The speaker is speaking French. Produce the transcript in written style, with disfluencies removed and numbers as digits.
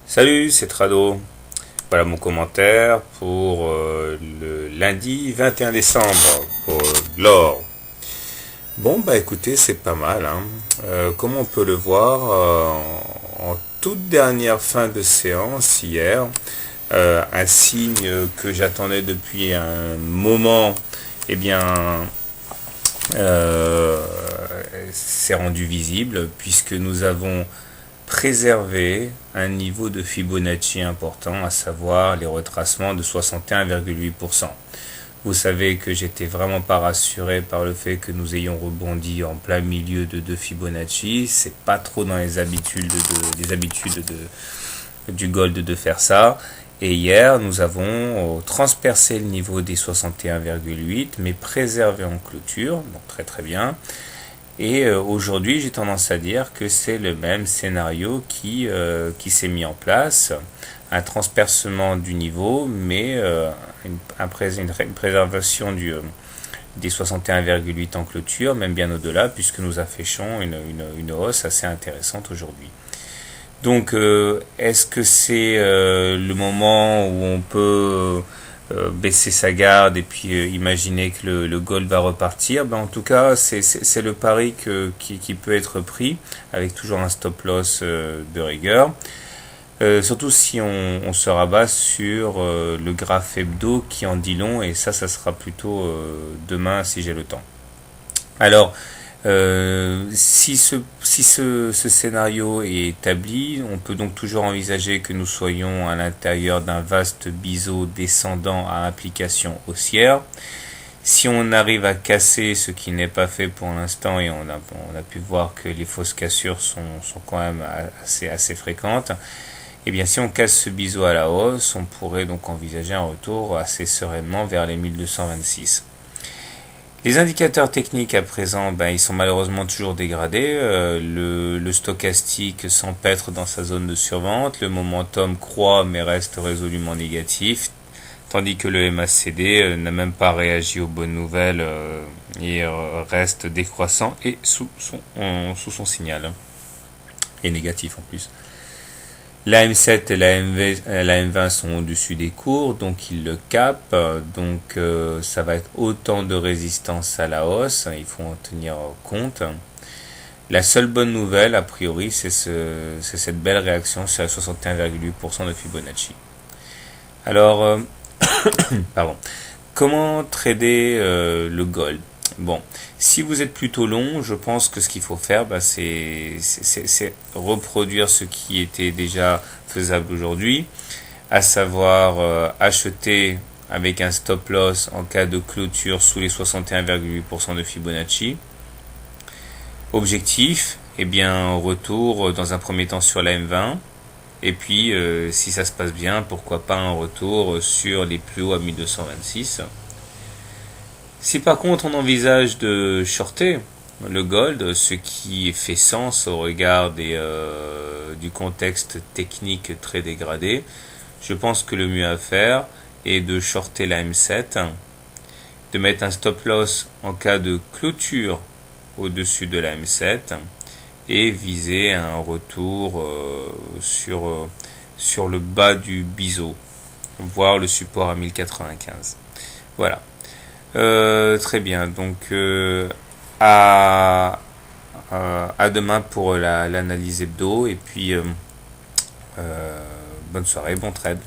Salut, c'est Trado. Voilà mon commentaire pour le lundi 21 décembre pour l'or. Bon, bah écoutez, c'est pas mal, hein. Comme on peut le voir, en toute dernière fin de séance hier, un signe que j'attendais depuis un moment, eh bien, euh, s'est rendu visible puisque nous avons préservé un niveau de Fibonacci important, à savoir les retracements de 61,8%. Vous savez que j'étais vraiment pas rassuré par le fait que nous ayons rebondi en plein milieu de 2 Fibonacci. C'est pas trop dans les habitudes du gold de faire ça. Et hier, nous avons transpercé le niveau des 61,8, mais préservé en clôture, donc très très bien. Et aujourd'hui, j'ai tendance à dire que c'est le même scénario qui s'est mis en place, un transpercement du niveau, mais une préservation des 61,8 en clôture, même bien au-delà, puisque nous affichons une hausse assez intéressante aujourd'hui. Donc, est-ce que c'est le moment où on peut baisser sa garde et puis imaginer que le gold va repartir? Ben, en tout cas, c'est le pari qui peut être pris, avec toujours un stop loss de rigueur. Surtout si on se rabat sur le graphe hebdo qui en dit long, et ça sera plutôt demain si j'ai le temps. Alors, si ce scénario est établi, on peut donc toujours envisager que nous soyons à l'intérieur d'un vaste biseau descendant à application haussière. Si on arrive à casser, ce qui n'est pas fait pour l'instant, et on a pu voir que les fausses cassures sont quand même assez fréquentes, et bien si on casse ce biseau à la hausse, on pourrait donc envisager un retour assez sereinement vers les 1226. Les indicateurs techniques à présent, ils sont malheureusement toujours dégradés. Le stochastique s'empêtre dans sa zone de survente. Le momentum croît mais reste résolument négatif. Tandis que le MACD n'a même pas réagi aux bonnes nouvelles et reste décroissant et sous son signal. Et négatif en plus. La M7 et la M20 sont au-dessus des cours, donc ils le capent, donc ça va être autant de résistance à la hausse, il faut en tenir compte. La seule bonne nouvelle, a priori, c'est cette belle réaction sur la 61,8% de Fibonacci. Alors, pardon, comment trader le gold? Bon, si vous êtes plutôt long, je pense que ce qu'il faut faire, c'est reproduire ce qui était déjà faisable aujourd'hui, à savoir acheter avec un stop loss en cas de clôture sous les 61,8% de Fibonacci. Objectif, retour dans un premier temps sur la M20, et puis si ça se passe bien, pourquoi pas un retour sur les plus hauts à 1226. Si par contre on envisage de shorter le gold, ce qui fait sens au regard du contexte technique très dégradé, je pense que le mieux à faire est de shorter la M7, de mettre un stop loss en cas de clôture au-dessus de la M7 et viser un retour sur le bas du biseau, voire le support à 1095. Voilà. Très bien, donc à demain pour l'analyse hebdo, et puis bonne soirée, bon trade.